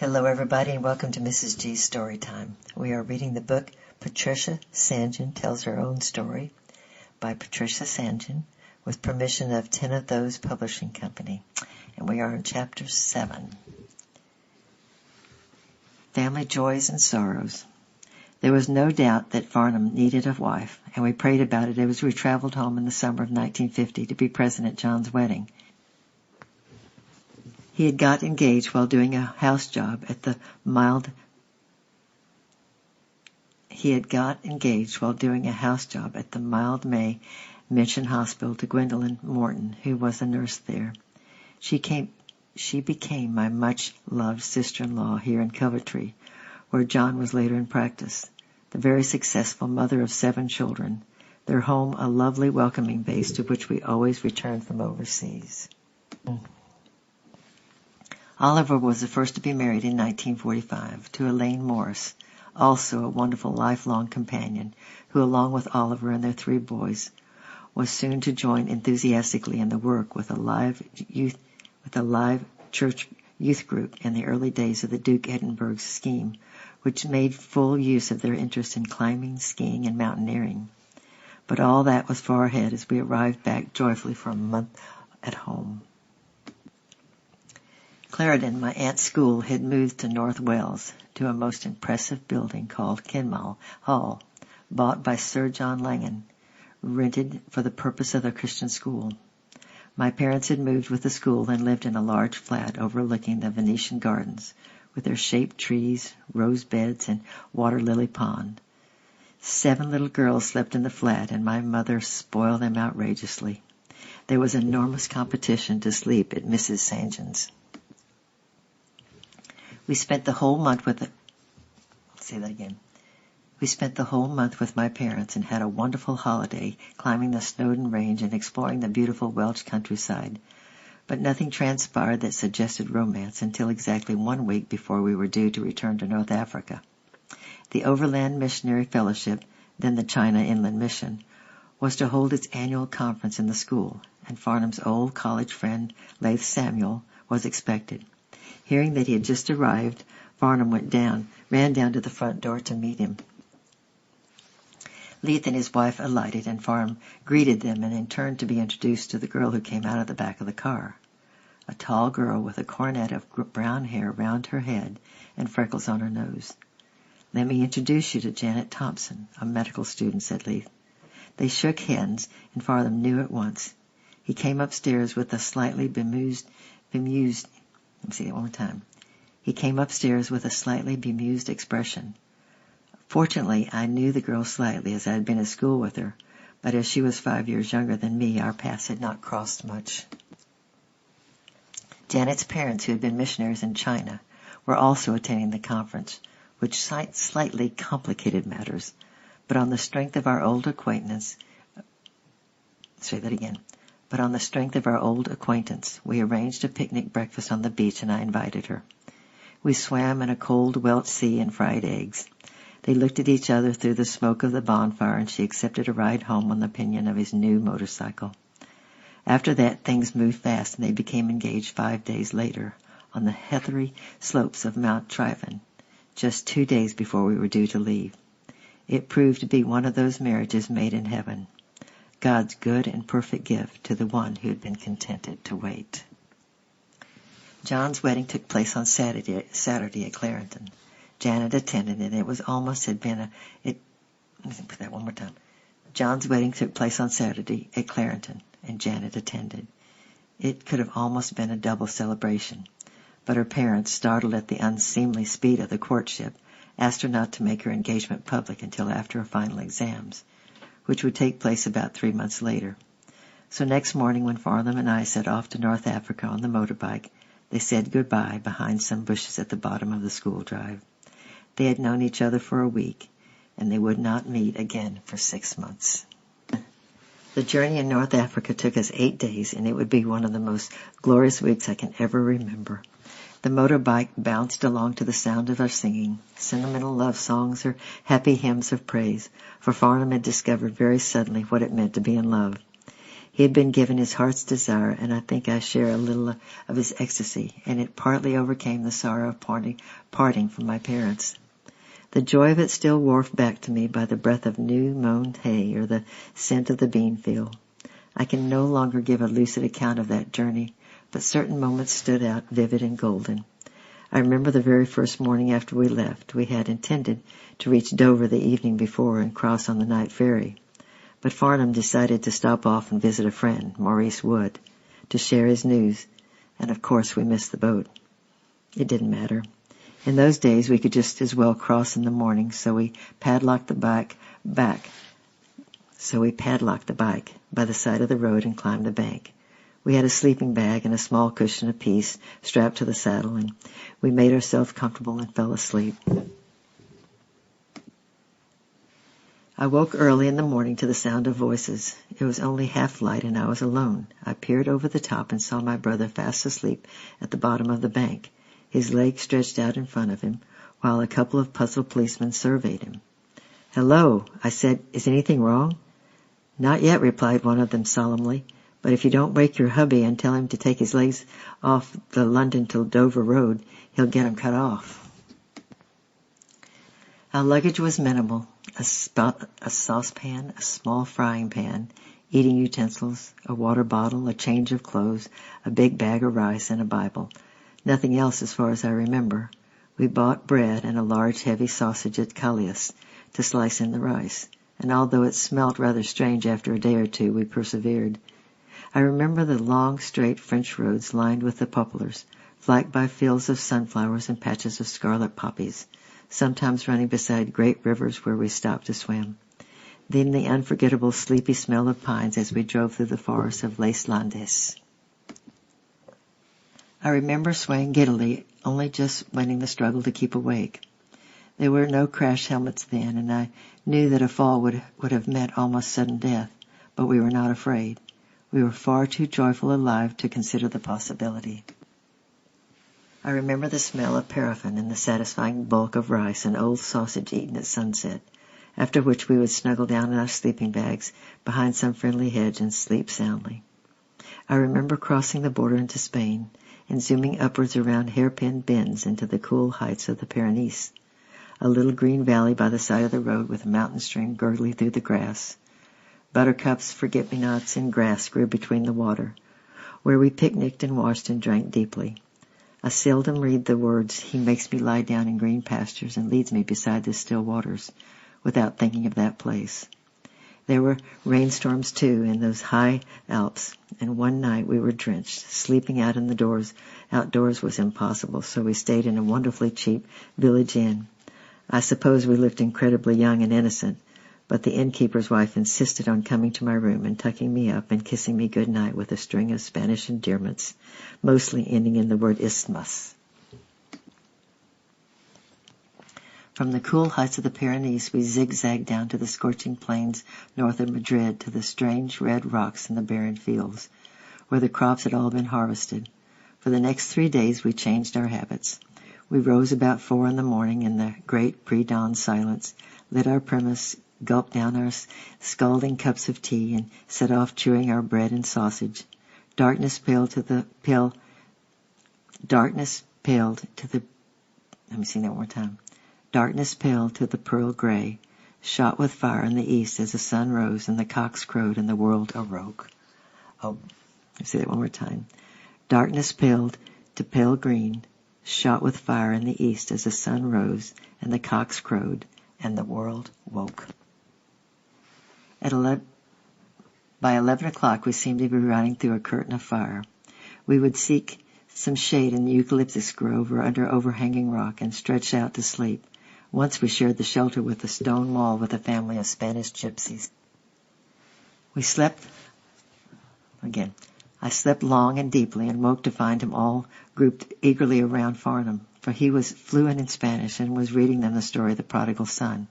Hello everybody and welcome to Mrs. G's Story Time. We are reading the book Patricia St. Tells Her Own Story by Patricia St. with permission of 10 of Those Publishing Company. And we are in Chapter 7. Family Joys and Sorrows. There was no doubt that Farnham needed a wife, and we prayed about it as we traveled home in the summer of 1950 to be present at John's wedding. He had got engaged while doing a house job at the mild May Mission Hospital to Gwendolyn Morton, who was a nurse there. She became my much-loved sister-in-law here in Coventry, where John was later in practice, the very successful mother of 7 children, their home a lovely welcoming base to which we always returned from overseas. Oliver was the first to be married in 1945 to Elaine Morris, also a wonderful lifelong companion, who along with Oliver and their 3 boys was soon to join enthusiastically in the work with a live church youth group in the early days of the Duke Edinburgh scheme, which made full use of their interest in climbing, skiing, and mountaineering. But all that was far ahead as we arrived back joyfully for a month at home. Clarendon, my aunt's school, had moved to North Wales, to a most impressive building called Kinmall Hall, bought by Sir John Langan, rented for the purpose of the Christian school. My parents had moved with the school and lived in a large flat overlooking the Venetian gardens, with their shaped trees, rose beds, and water lily pond. 7 little girls slept in the flat, and my mother spoiled them outrageously. There was enormous competition to sleep at Mrs. St. We spent the whole month with my parents and had a wonderful holiday climbing the Snowdon Range and exploring the beautiful Welsh countryside. But nothing transpired that suggested romance until exactly 1 week before we were due to return to North Africa. The Overland Missionary Fellowship, then the China Inland Mission, was to hold its annual conference in the school, and Farnham's old college friend, Laith Samuel, was expected. Hearing that he had just arrived, Farnham ran down to the front door to meet him. Leith and his wife alighted, and Farnham greeted them and then turned to be introduced to the girl who came out of the back of the car. A tall girl with a coronet of brown hair round her head and freckles on her nose. "Let me introduce you to Janet Thompson, a medical student," said Leith. They shook hands, and Farnham knew at once. He came upstairs with a slightly bemused expression. Fortunately, I knew the girl slightly, as I had been at school with her, but as she was 5 years younger than me, our paths had not crossed much. Janet's parents, who had been missionaries in China, were also attending the conference, which slightly complicated matters, but on the strength of our old acquaintance, we arranged a picnic breakfast on the beach, and I invited her. We swam in a cold Welsh sea and fried eggs. They looked at each other through the smoke of the bonfire, and she accepted a ride home on the pinion of his new motorcycle. After that, things moved fast, and they became engaged 5 days later on the heathery slopes of Mount Trivan, just 2 days before we were due to leave. It proved to be one of those marriages made in heaven, God's good and perfect gift to the one who had been contented to wait. John's wedding took place on Saturday at Clarendon. Janet attended, and John's wedding took place on Saturday at Clarendon, and Janet attended. It could have almost been a double celebration, but her parents, startled at the unseemly speed of the courtship, asked her not to make her engagement public until after her final exams, which would take place about 3 months later. So next morning, when Farnham and I set off to North Africa on the motorbike, they said goodbye behind some bushes at the bottom of the school drive. They had known each other for a week, and they would not meet again for 6 months. The journey in North Africa took us 8 days, and it would be one of the most glorious weeks I can ever remember. The motorbike bounced along to the sound of our singing, sentimental love songs or happy hymns of praise, for Farnham had discovered very suddenly what it meant to be in love. He had been given his heart's desire, and I think I share a little of his ecstasy, and it partly overcame the sorrow of parting from my parents. The joy of it still wafted back to me by the breath of new-mown hay or the scent of the bean field. I can no longer give a lucid account of that journey, but certain moments stood out vivid and golden. I remember the very first morning after we left. We had intended to reach Dover the evening before and cross on the night ferry. But Farnham decided to stop off and visit a friend, Maurice Wood, to share his news, and of course we missed the boat. It didn't matter. In those days we could just as well cross in the morning, so we padlocked the bike by the side of the road and climbed the bank. We had a sleeping bag and a small cushion apiece strapped to the saddle, and we made ourselves comfortable and fell asleep. I woke early in the morning to the sound of voices. It was only half light and I was alone. I peered over the top and saw my brother fast asleep at the bottom of the bank, his legs stretched out in front of him, while a couple of puzzled policemen surveyed him. "Hello," I said. "Is anything wrong?" "Not yet," replied one of them solemnly, "but if you don't wake your hubby and tell him to take his legs off the London to Dover road, he'll get 'em cut off." Our luggage was minimal. A saucepan, a small frying pan, eating utensils, a water bottle, a change of clothes, a big bag of rice, and a Bible. Nothing else as far as I remember. We bought bread and a large heavy sausage at Callias to slice in the rice, and although it smelt rather strange after a day or two, we persevered. I remember the long, straight French roads lined with the poplars, flanked by fields of sunflowers and patches of scarlet poppies, sometimes running beside great rivers where we stopped to swim. Then the unforgettable sleepy smell of pines as we drove through the forest of Les Landes. I remember swaying giddily, only just winning the struggle to keep awake. There were no crash helmets then, and I knew that a fall would have meant almost sudden death, but we were not afraid. We were far too joyful alive to consider the possibility. I remember the smell of paraffin and the satisfying bulk of rice and old sausage eaten at sunset, after which we would snuggle down in our sleeping bags behind some friendly hedge and sleep soundly. I remember crossing the border into Spain and zooming upwards around hairpin bends into the cool heights of the Pyrenees, a little green valley by the side of the road with a mountain stream gurgling through the grass. Buttercups, forget-me-nots, and grass grew between the water, where we picnicked and washed and drank deeply. I seldom read the words, "He makes me lie down in green pastures and leads me beside the still waters," without thinking of that place. There were rainstorms, too, in those high Alps, and one night we were drenched. Sleeping outdoors was impossible, so we stayed in a wonderfully cheap village inn. I suppose we looked incredibly young and innocent, but the innkeeper's wife insisted on coming to my room and tucking me up and kissing me good night with a string of Spanish endearments, mostly ending in the word isthmus. From the cool heights of the Pyrenees we zigzagged down to the scorching plains north of Madrid, to the strange red rocks in the barren fields, where the crops had all been harvested. For the next 3 days we changed our habits. We rose about 4 a.m. in the great pre-dawn silence, lit our primus, gulped down our scalding cups of tea, and set off chewing our bread and sausage. Darkness paled to the pearl gray, shot with fire in the east as the sun rose and the cocks crowed and the world awoke. Oh, I'll say that one more time. Darkness paled to pale green, shot with fire in the east as the sun rose and the cocks crowed and the world woke. By 11 o'clock we seemed to be riding through a curtain of fire. We would seek some shade in the eucalyptus grove or under overhanging rock and stretch out to sleep. Once we shared the shelter with a stone wall with a family of Spanish gypsies. I slept long and deeply and woke to find them all grouped eagerly around Farnham, for he was fluent in Spanish and was reading them the story of the prodigal son.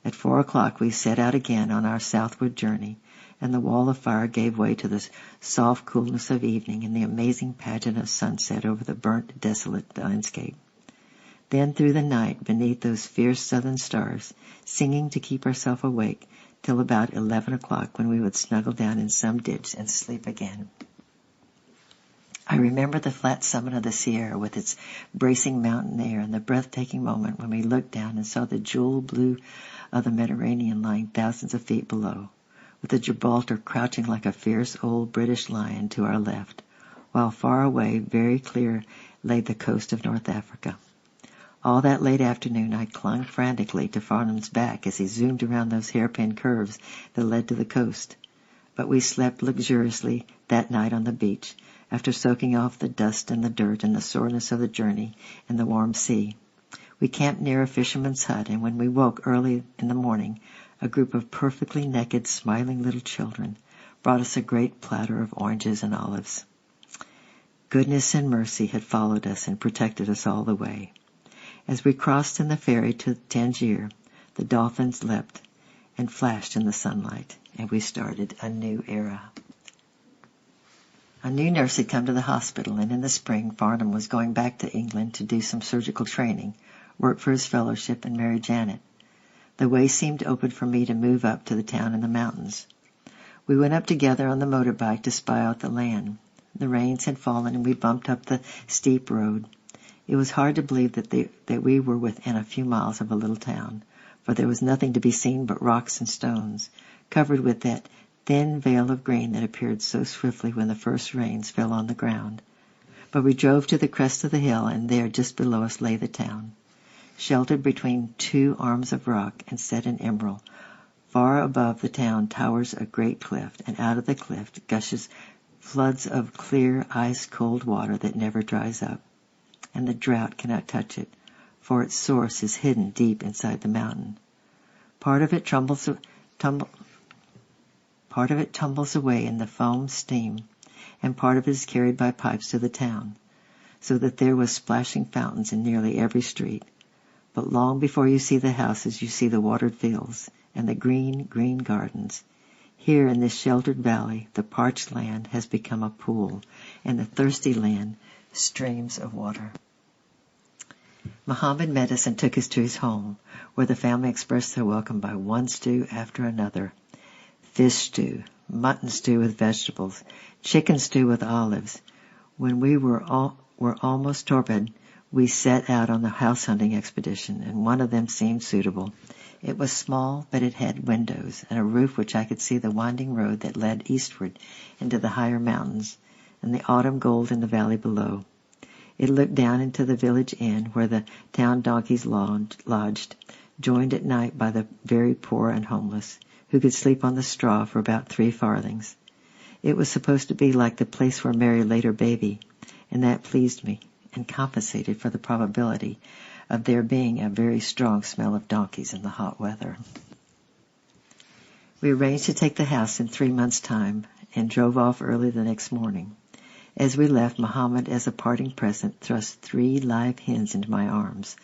At 4 o'clock we set out again on our southward journey, and the wall of fire gave way to the soft coolness of evening and the amazing pageant of sunset over the burnt, desolate landscape. Then through the night, beneath those fierce southern stars, singing to keep ourselves awake, till about 11 o'clock, when we would snuggle down in some ditch and sleep again. I remember the flat summit of the Sierra with its bracing mountain air, and the breathtaking moment when we looked down and saw the jewel blue of the Mediterranean lying thousands of feet below, with the Gibraltar crouching like a fierce old British lion to our left, while far away, very clear, lay the coast of North Africa. All that late afternoon I clung frantically to Farnham's back as he zoomed around those hairpin curves that led to the coast. But we slept luxuriously that night on the beach, after soaking off the dust and the dirt and the soreness of the journey in the warm sea. We camped near a fisherman's hut, and when we woke early in the morning, a group of perfectly naked, smiling little children brought us a great platter of oranges and olives. Goodness and mercy had followed us and protected us all the way. As we crossed in the ferry to Tangier, the dolphins leapt and flashed in the sunlight, and we started a new era. A new nurse had come to the hospital, and in the spring Farnham was going back to England to do some surgical training, work for his fellowship, and marry Janet. The way seemed open for me to move up to the town in the mountains. We went up together on the motorbike to spy out the land. The rains had fallen, and we bumped up the steep road. It was hard to believe that we were within a few miles of a little town, for there was nothing to be seen but rocks and stones, covered with that thin veil of green that appeared so swiftly when the first rains fell on the ground. But we drove to the crest of the hill, and there, just below us, lay the town, sheltered between two arms of rock and set in emerald. Far above the town towers a great cliff, and out of the cliff gushes floods of clear, ice-cold water that never dries up, and the drought cannot touch it, for its source is hidden deep inside the mountain. Part of it tumbles away in the foam steam, and part of it is carried by pipes to the town, so that there was splashing fountains in nearly every street. But long before you see the houses, you see the watered fields and the green, green gardens. Here in this sheltered valley, the parched land has become a pool, and the thirsty land streams of water. Muhammad met us and took us to his home, where the family expressed their welcome by one stew after another. Fish stew, mutton stew with vegetables, chicken stew with olives. When we were almost torpid, we set out on the house hunting expedition, and one of them seemed suitable. It was small, but it had windows and a roof which I could see the winding road that led eastward into the higher mountains, and the autumn gold in the valley below. It looked down into the village inn where the town donkeys lodged, joined at night by the very poor and homeless, who could sleep on the straw for about 3 farthings. It was supposed to be like the place where Mary laid her baby, and that pleased me, and compensated for the probability of there being a very strong smell of donkeys in the hot weather. We arranged to take the house in 3 months' time, and drove off early the next morning. As we left, Muhammad, as a parting present, thrust 3 live hens into my arms,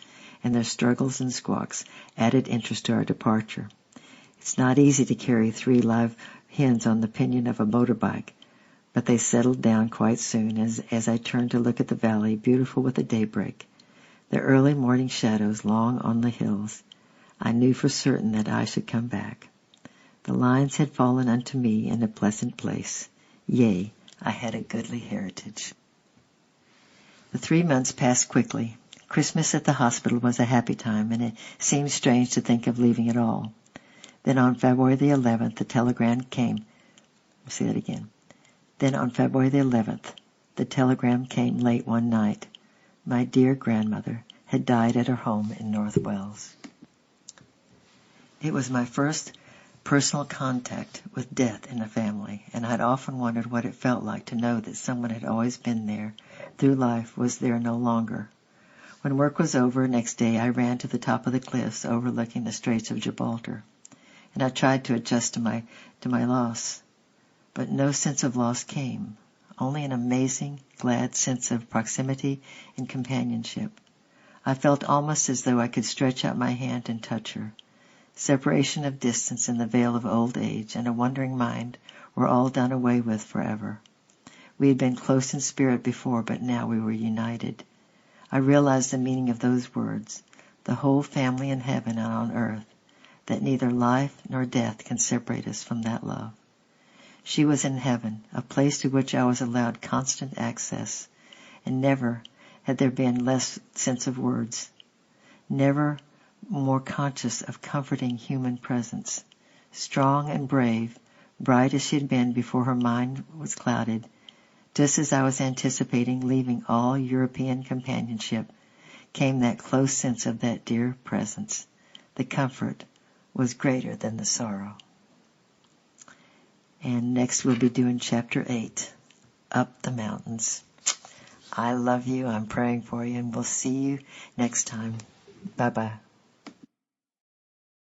and their struggles and squawks added interest to our departure. It's not easy to carry 3 live hens on the pinion of a motorbike, but they settled down quite soon as I turned to look at the valley, beautiful with the daybreak, the early morning shadows long on the hills. I knew for certain that I should come back. The lines had fallen unto me in a pleasant place. Yea, I had a goodly heritage. The 3 months passed quickly. Christmas at the hospital was a happy time, and it seemed strange to think of leaving it all. Then on February the 11th, the telegram came. Then on February the 11th, the telegram came late one night. My dear grandmother had died at her home in North Wales. It was my first personal contact with death in a family, and I'd often wondered what it felt like to know that someone had always been there through life was there no longer. When work was over next day, I ran to the top of the cliffs overlooking the Straits of Gibraltar, and I tried to adjust to my loss. But no sense of loss came, only an amazing, glad sense of proximity and companionship. I felt almost as though I could stretch out my hand and touch her. Separation of distance and the veil of old age and a wandering mind were all done away with forever. We had been close in spirit before, but now we were united. I realized the meaning of those words, the whole family in heaven and on earth. that neither life nor death can separate us from that love. She was in heaven, a place to which I was allowed constant access, and never had there been less sense of words, never more conscious of comforting human presence. Strong and brave, bright as she had been before her mind was clouded, just as I was anticipating leaving all European companionship, came that close sense of that dear presence. The comfort was greater than the sorrow. And next we'll be doing chapter 8, Up the Mountains. I love you. I'm praying for you, and we'll see you next time. Bye-bye.